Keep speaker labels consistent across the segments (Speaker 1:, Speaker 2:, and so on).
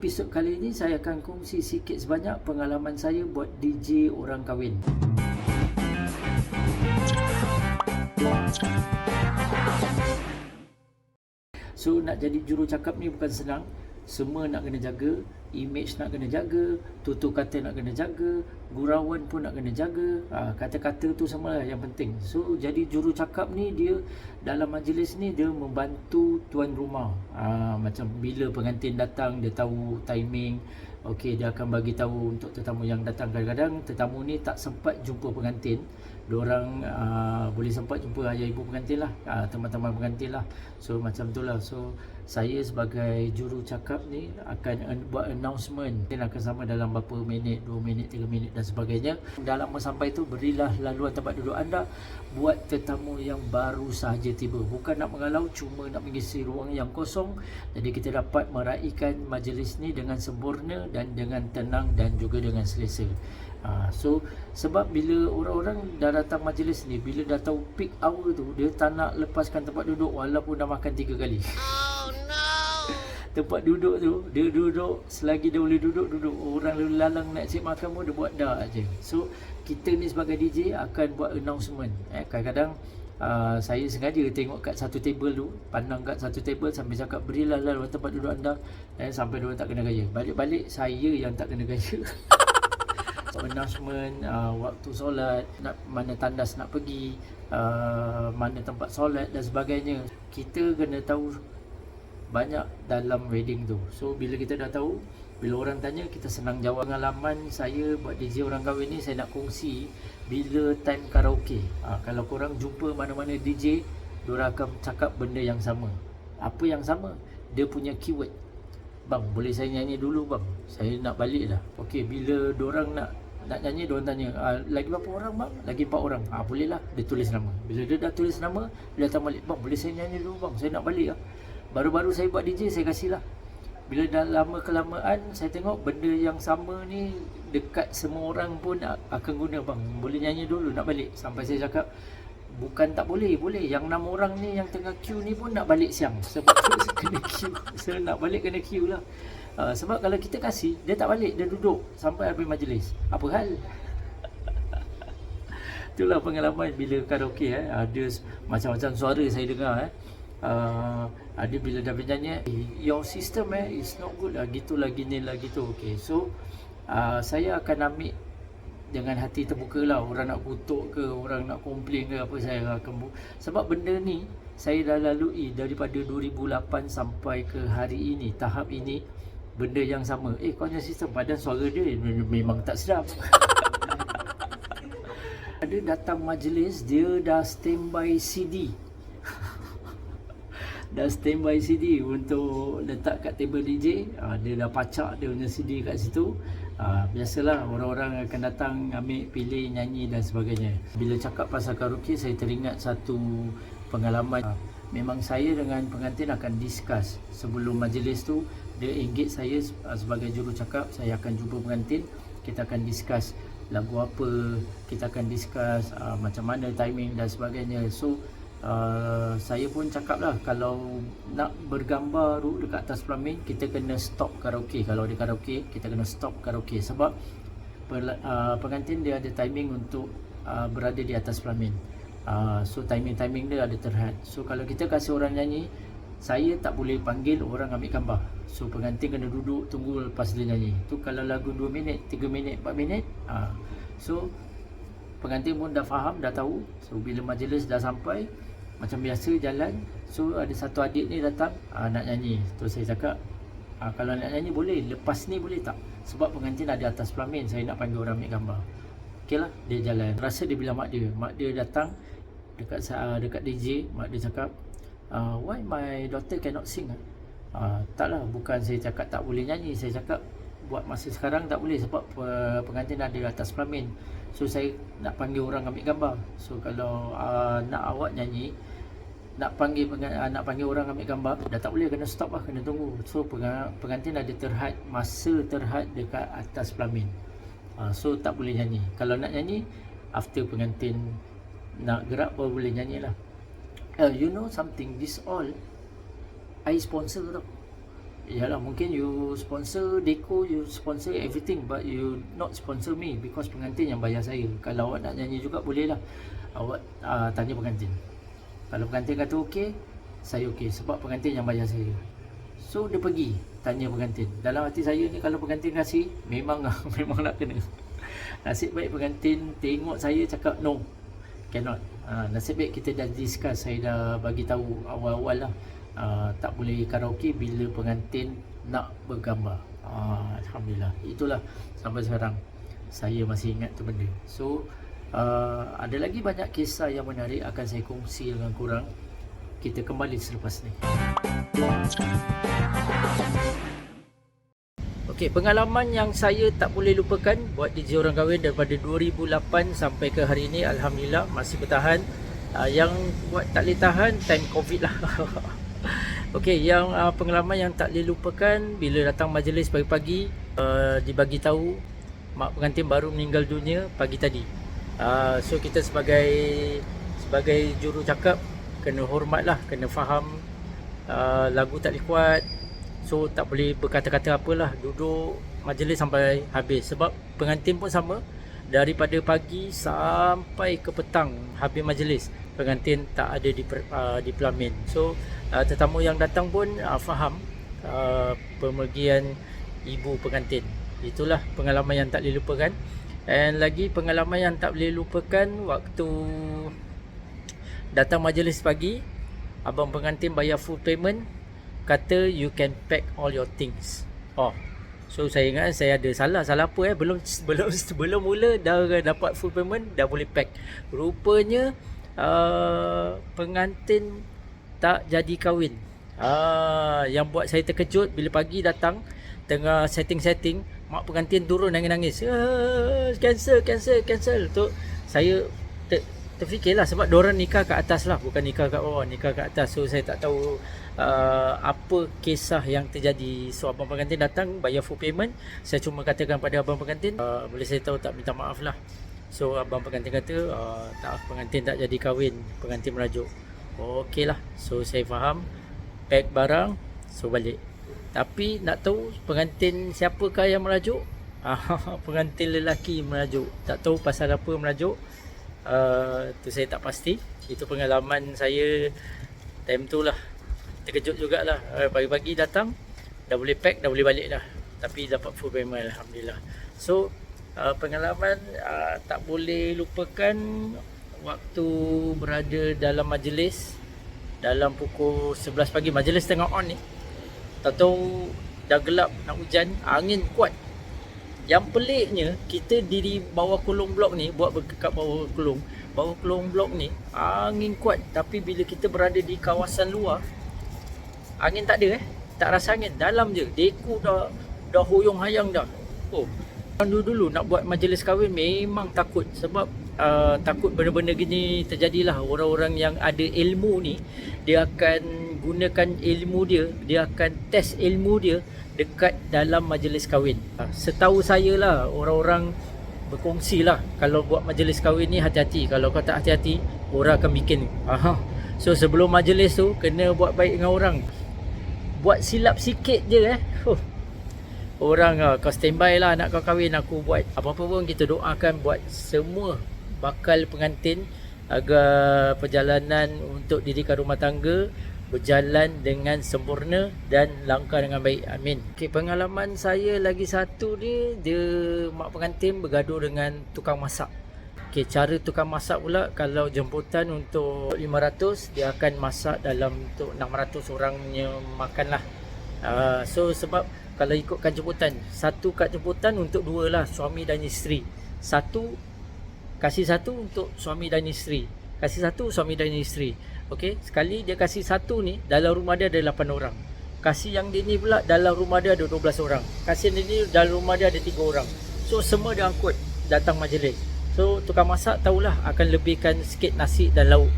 Speaker 1: Episod kali ini saya akan kongsi sikit sebanyak pengalaman saya buat DJ orang kahwin. So nak jadi jurucakap ni bukan senang. Semua nak kena jaga, image nak kena jaga, tutur kata nak kena jaga, gurauan pun nak kena jaga. Kata-kata tu semua lah yang penting. So jadi jurucakap ni dia dalam majlis ni dia membantu tuan rumah. Macam bila pengantin datang dia tahu timing. Okey, dia akan bagi tahu untuk tetamu yang datang. Kadang-kadang tetamu ni tak sempat jumpa pengantin. Diorang boleh sempat jumpa ayah ibu pengantin lah, teman-teman pengantin lah. So macam tu lah. So saya sebagai juru cakap ni akan buat announcement. Mungkin akan sama dalam berapa minit, 2 minit, 3 minit dan sebagainya. Dalam sampai tu berilah laluan tempat duduk anda buat tetamu yang baru sahaja tiba. Bukan nak mengalau, cuma nak mengisi ruang yang kosong. Jadi kita dapat meraihkan majlis ni dengan sempurna dan dengan tenang dan juga dengan selesa. So sebab bila orang-orang dah datang majlis ni, bila dah tahu peak hour tu, dia tak nak lepaskan tempat duduk walaupun dah makan 3 kali. Oh no. Tempat duduk tu, dia duduk selagi dia boleh duduk. Orang lalu lalang nak cik makan pun dia buat dah je. So kita ni sebagai DJ akan buat announcement. Kadang-kadang saya sengaja tengok kat satu table tu, pandang kat satu table sambil cakap berilah laluan tempat duduk anda, sampai diorang tak kena gaya. Balik-balik saya yang tak kena gaya. Announcement, waktu solat, mana tandas nak pergi, mana tempat solat dan sebagainya. Kita kena tahu banyak dalam wedding tu. So bila kita dah tahu, bila orang tanya kita senang jawab. Pengalaman saya buat DJ orang kahwin ni saya nak kongsi bila time karaoke. Kalau korang jumpa mana-mana DJ, diorang akan cakap benda yang sama. Apa yang sama? Dia punya keyword. Bang, boleh saya nyanyi dulu bang? Saya nak balik dah. Okey, bila diorang nak nyanyi, diorang tanya, lagi berapa orang bang? Lagi 4 orang. Boleh lah, dia tulis nama. Bila dia dah tulis nama, dia datang balik. Bang, boleh saya nyanyi dulu bang? Saya nak balik lah. Baru-baru saya buat DJ, saya kasih lah. Bila dah lama kelamaan, saya tengok benda yang sama ni dekat semua orang pun akan guna. Bang, boleh nyanyi dulu, nak balik. Sampai saya cakap, bukan tak boleh, boleh. Yang 6 orang ni yang tengah queue ni pun nak balik siang. Sebab tu kena queue. So nak balik kena queue lah. Sebab kalau kita kasih, dia tak balik, dia duduk sampai habis majlis. Apa hal? Itulah pengalaman bila karaoke. Ada macam-macam suara saya dengar. Ada bila dah bernyanyi, your system is not good lah, gitulah, gini lah, gitu. Okay, so saya akan ambil dengan hati terbuka lah. Orang nak kutuk ke, orang nak komplain ke apa, saya akan sebab benda ni saya dah lalui daripada 2008 sampai ke hari ini. Tahap ini benda yang sama. Kau punya sistem, padahal suara dia memang tak sedap. Ada datang majlis, dia dah standby CD. Dah standby CD untuk letak kat table DJ. Dia dah pacak dia punya CD kat situ. Biasalah orang-orang akan datang ambil, pilih, nyanyi dan sebagainya. Bila cakap pasal karaoke, saya teringat satu pengalaman. Memang saya dengan pengantin akan discuss sebelum majlis tu. Dia engage saya sebagai jurucakap. Saya akan jumpa pengantin, kita akan discuss lagu apa, kita akan discuss macam mana timing dan sebagainya. So saya pun cakap lah, kalau nak bergambar dekat atas pelamin, kita kena stop karaoke. Kalau di karaoke, kita kena stop karaoke. Sebab pengantin dia ada timing untuk berada di atas pelamin. So timing dia ada terhad. So kalau kita kasih orang nyanyi, saya tak boleh panggil orang ambil gambar. So pengantin kena duduk tunggu lepas dia nyanyi. Tu kalau lagu 2 minit, 3 minit, 4 minit. So pengantin pun dah faham, dah tahu. So bila majlis dah sampai, macam biasa jalan. So ada satu adik ni datang nak nyanyi. Terus saya cakap, kalau nak nyanyi boleh, lepas ni boleh tak? Sebab pengantin ada atas pelamin, saya nak panggil orang ambil gambar. Okey lah, dia jalan. Rasa dia bilang mak dia datang dekat DJ. Mak dia cakap, why my daughter cannot sing? Taklah, bukan saya cakap tak boleh nyanyi. Saya cakap buat masa sekarang tak boleh sebab pengantin ada atas pelamin. So saya nak panggil orang ambil gambar. So kalau nak awak nyanyi, nak panggil orang ambil gambar, dah tak boleh, kena stop lah, kena tunggu. So pengantin ada terhad, masa terhad dekat atas pelamin. So tak boleh nyanyi. Kalau nak nyanyi, after pengantin nak gerak baru boleh nyanyi lah. You know something, this all I sponsor tau. yalah, mungkin you sponsor deco, you sponsor everything, but you not sponsor me because pengantin yang bayar saya. Kalau awak nak nyanyi juga boleh lah, awak tanya pengantin. Kalau pengantin kata okey, saya okey sebab pengantin yang bayar saya. So dia pergi tanya pengantin. Dalam hati saya ni, kalau pengantin kasih, memang memang nak kena. Nasib baik pengantin tengok saya cakap no, cannot. Nasib baik kita dah discuss, saya dah bagi tahu awal-awal lah. Tak boleh karaoke bila pengantin nak bergambar. Alhamdulillah, itulah sampai sekarang saya masih ingat tu benda. So ada lagi banyak kisah yang menarik akan saya kongsi dengan korang. Kita kembali selepas ni. Okey, pengalaman yang saya tak boleh lupakan buat DJ orang kahwin daripada 2008 sampai ke hari ini, alhamdulillah masih bertahan. Yang buat tak boleh tahan time Covid lah. Okey, yang pengalaman yang tak boleh lupakan bila datang majlis pagi-pagi, dibagi tahu mak pengantin baru meninggal dunia pagi tadi. So kita sebagai juru cakap kena hormat lah, kena faham lagu tak boleh kuat. So tak boleh berkata-kata apalah, duduk majlis sampai habis. Sebab pengantin pun sama, daripada pagi sampai ke petang habis majlis, pengantin tak ada di pelamin. So tetamu yang datang pun faham pemergian ibu pengantin. Itulah pengalaman yang tak boleh lupakan. And lagi pengalaman yang tak boleh lupakan, waktu datang majlis pagi, abang pengantin bayar full payment, kata you can pack all your things. So saya ingat saya ada salah apa belum mula dah dapat full payment, dah boleh pack. Rupanya pengantin tak jadi kahwin. Yang buat saya terkejut bila pagi datang, tengah setting, mak pengantin turun nangis-nangis. Cancel. Tu saya terfikirlah, sebab diorang nikah kat atas lah, bukan nikah kat bawah, nikah kat atas. So saya tak tahu apa kisah yang terjadi. So abang pengantin datang bayar full payment. Saya cuma katakan pada abang pengantin, boleh saya tahu tak, minta maaf lah. So abang pengantin kata, tak, pengantin tak jadi kahwin, pengantin merajuk. Okey lah, so saya faham, pack barang, so balik. Tapi nak tahu pengantin siapakah yang merajuk? Pengantin lelaki merajuk. Tak tahu pasal apa merajuk, tu saya tak pasti. Itu pengalaman saya time tu lah. Terkejut jugalah, pagi-pagi datang dah boleh pack, dah boleh balik dah, tapi dapat full payment, alhamdulillah. So pengalaman tak boleh lupakan waktu berada dalam majlis dalam pukul 11 pagi. Majlis tengah on ni, tak tahu dah gelap, nak hujan, angin kuat. Yang peliknya, kita di bawah kolong blok ni, buat kat bawah kolong blok ni, angin kuat. Tapi bila kita berada di kawasan luar, angin tak ada, tak rasa angin. Dalam je, deku dah hoyong hayang dah. Dulu nak buat majlis kahwin memang takut. Sebab takut benda-benda gini terjadilah. Orang-orang yang ada ilmu ni, dia akan gunakan ilmu dia akan test ilmu dia dekat dalam majlis kahwin. Setahu saya lah, orang-orang berkongsi lah, kalau buat majlis kahwin ni hati-hati. Kalau kau tak hati-hati, orang akan bikin. So sebelum majlis tu, kena buat baik dengan orang. Buat silap sikit je orang kau standby lah, nak kau kahwin, aku buat apa-apa pun. Kita doakan buat semua bakal pengantin agar perjalanan untuk dirikan rumah tangga berjalan dengan sempurna dan langkah dengan baik. Amin. Okay, pengalaman saya lagi satu ni, dia mak pengantin bergaduh dengan tukang masak. Okay, cara tukang masak pula, kalau jemputan untuk 500, dia akan masak dalam untuk 600 orangnya makan lah. So sebab kalau ikutkan jemputan, satu kad jemputan untuk dua lah, suami dan isteri. Kasih satu untuk suami dan isteri, kasih satu suami dan isteri. Okey, sekali dia kasih satu ni, dalam rumah dia ada 8 orang. Kasih yang dia ni pula, dalam rumah dia ada 12 orang. Kasih yang dia ni, dalam rumah dia ada 3 orang. So semua dia angkut datang majlis. So tukang masak tahulah akan lebihkan sikit nasi dan lauk.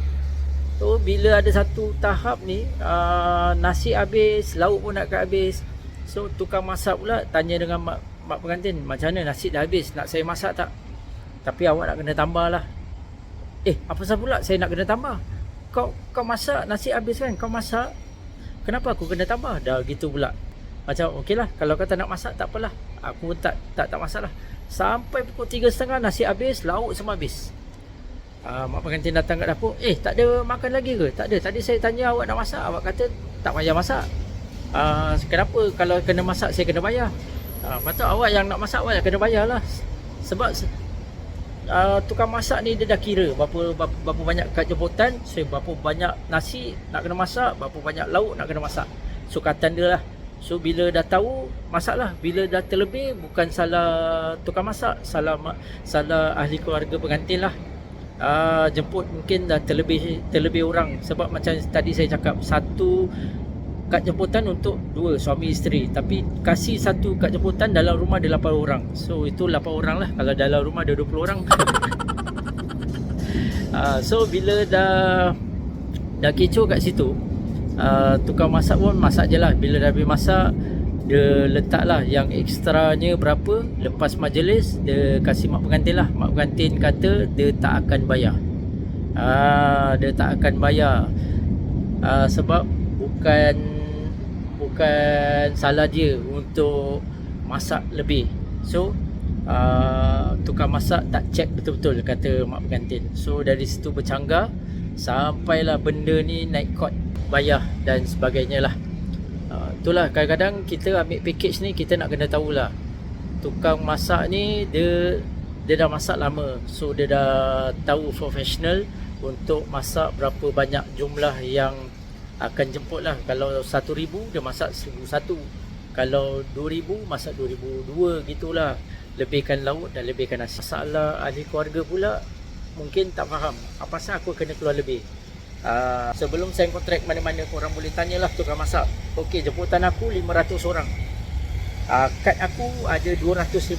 Speaker 1: So bila ada satu tahap ni, nasi habis, lauk pun nak habis. So tukang masak pula tanya dengan mak pengantin, macam mana, nasi dah habis, nak saya masak tak? Tapi awak nak kena tambah lah. Apa sebab pula saya nak kena tambah? Kau masak, nasi habis kan, kau masak, kenapa aku kena tambah? Dah gitu pula. Macam okey lah, kalau kata nak masak tak apalah, aku tak masak lah. Sampai pukul 3.30 nasi habis, lauk semua habis. Mak pengantin datang kat dapur, tak ada makan lagi ke? Tak ada, tadi saya tanya awak nak masak, awak kata tak payah masak. Kenapa kalau kena masak saya kena bayar? Patut awak yang nak masak awak kena bayar lah. Sebab tukang masak ni dia dah kira berapa banyak kad jemputan, so berapa banyak nasi nak kena masak, berapa banyak lauk nak kena masak. So katan dia lah. So bila dah tahu, masaklah. Bila dah terlebih, bukan salah tukang masak, salah ahli keluarga pengantin lah. Jemput mungkin dah terlebih orang. Sebab macam tadi saya cakap, satu kad jemputan untuk 2 suami isteri, tapi kasih satu kad jemputan dalam rumah ada 8 orang. So itu 8 orang lah. Kalau dalam rumah ada 20 orang. So bila dah kecoh kat situ, tukang masak pun masak je lah. Bila dah habis masak, dia letak lah yang ekstranya berapa. Lepas majlis, dia kasih mak pengantin lah. Mak pengantin kata dia tak akan bayar. Dia tak akan bayar. Sebab bukan salah dia untuk masak lebih. So tukang masak tak check betul-betul, kata mak pengantin. So dari situ bercanggah, sampailah benda ni naik court, bayar dan sebagainya lah. Itulah, kadang-kadang kita ambil package ni, kita nak kena tahulah tukang masak ni dia dah masak lama. So dia dah tahu professional untuk masak berapa banyak jumlah yang akan jemput lah. Kalau 1,000 dia masak 1,001. Kalau 2,000 masak 2,002 gitulah. Lebihkan lauk dan lebihkan nasi. Masalah ahli keluarga pula mungkin tak faham apa pasal aku kena keluar lebih. Sebelum sign kontrak mana-mana, korang boleh tanyalah tukang masak. Okey, jemputan aku 500 orang, kad aku ada 250.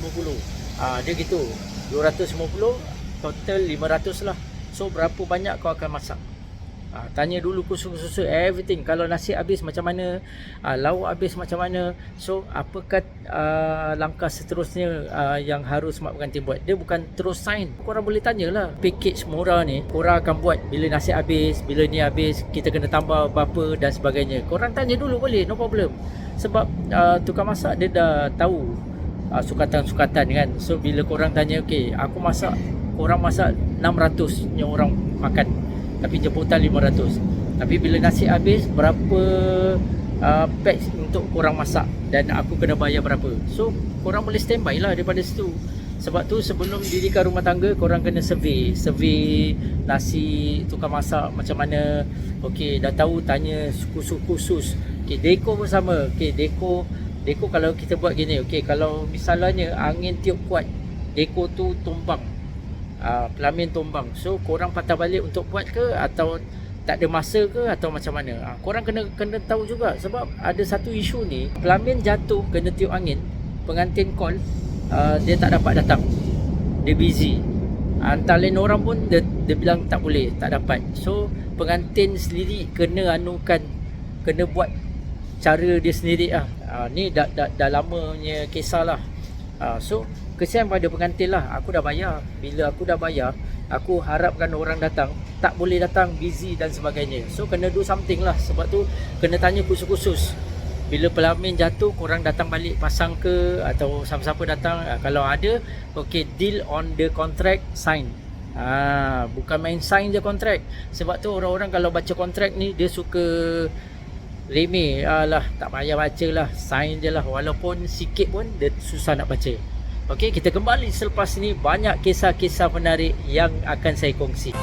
Speaker 1: Dia gitu, 250 total 500 lah. So berapa banyak kau akan masak? Tanya dulu khusus everything. Kalau nasi habis macam mana, lauk habis macam mana. So apakah langkah seterusnya yang harus mak pengantin buat? Dia bukan terus sign. Korang boleh tanyalah. Package murah ni korang akan buat bila nasi habis, bila ni habis, kita kena tambah berapa dan sebagainya. Korang tanya dulu boleh, no problem. Sebab tukang masak dia dah tahu sukatan-sukatan kan. So bila korang tanya, okay, aku masak, korang masak 600 nya orang makan, tapi jemputan 500. Tapi bila nasi habis, berapa pack untuk korang masak dan aku kena bayar berapa. So korang boleh standby lah daripada situ. Sebab tu sebelum dirikan rumah tangga, korang kena survey nasi tukang masak macam mana. Okey, dah tahu, tanya khusus. Okey, dekor pun sama. Okey, dekor kalau kita buat gini, okey, kalau misalnya angin tiup kuat, dekor tu tumbang, pelamin tumbang. So korang patah balik untuk buat ke, atau tak ada masa ke, atau macam mana? Korang kena tahu juga. Sebab ada satu isu ni, pelamin jatuh kena tiup angin, pengantin call, dia tak dapat datang, dia busy. Hantar lain orang pun dia bilang tak boleh, tak dapat. So pengantin sendiri kena kena buat cara dia sendiri lah. Ni dah lamanya kisah lah. So kesian pada pengantin lah. Aku dah bayar. Bila aku dah bayar, aku harapkan orang datang, tak boleh datang, busy dan sebagainya. So kena do something lah. Sebab tu kena tanya khusus. Bila pelamin jatuh, korang datang balik pasang ke, atau siapa-siapa datang. Kalau ada, okay, deal on the contract, sign. Bukan main sign je kontrak. Sebab tu orang-orang kalau baca kontrak ni, dia suka remeh. Tak payah baca lah, sign je lah. Walaupun sikit pun dia susah nak baca. Okey, kita kembali selepas ini. Banyak kisah-kisah menarik yang akan saya kongsi.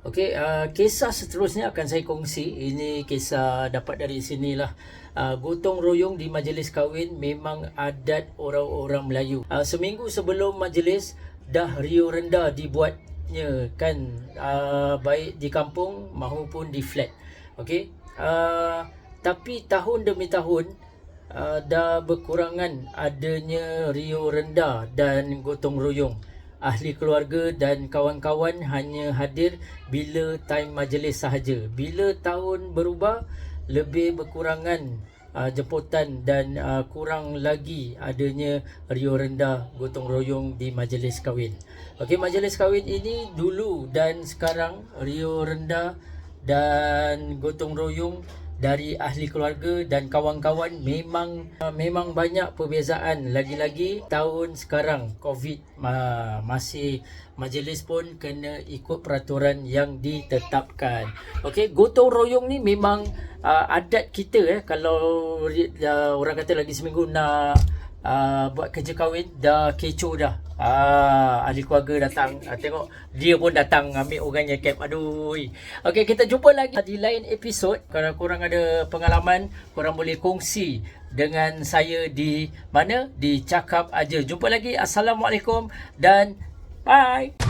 Speaker 1: Okey, kisah seterusnya akan saya kongsi. Ini kisah dapat dari sinilah. Gotong royong di majlis kahwin memang adat orang-orang Melayu. Seminggu sebelum majlis dah riuh rendah dibuatnya kan, baik di kampung maupun di flat. Okey, tapi tahun demi tahun dah berkurangan adanya riuh rendah dan gotong royong. Ahli keluarga dan kawan-kawan hanya hadir bila time majlis sahaja. Bila tahun berubah, lebih berkurangan jemputan dan kurang lagi adanya riuh rendah gotong royong di majlis kahwin. Okey, majlis kahwin ini dulu dan sekarang riuh rendah dan gotong royong dari ahli keluarga dan kawan-kawan. Memang banyak perbezaan. Lagi-lagi tahun sekarang COVID, masih majlis pun kena ikut peraturan yang ditetapkan. Okey, gotong royong ni memang adat kita. Kalau orang kata lagi seminggu nak buat kerja kahwin, dah kecoh dah. Ahli keluarga datang, tengok dia pun datang ambil orangnya cap. Aduh. Okey, kita jumpa lagi di lain episod. Kalau korang ada pengalaman, korang boleh kongsi dengan saya di mana? Di Cakap Aja. Jumpa lagi. Assalamualaikum dan bye.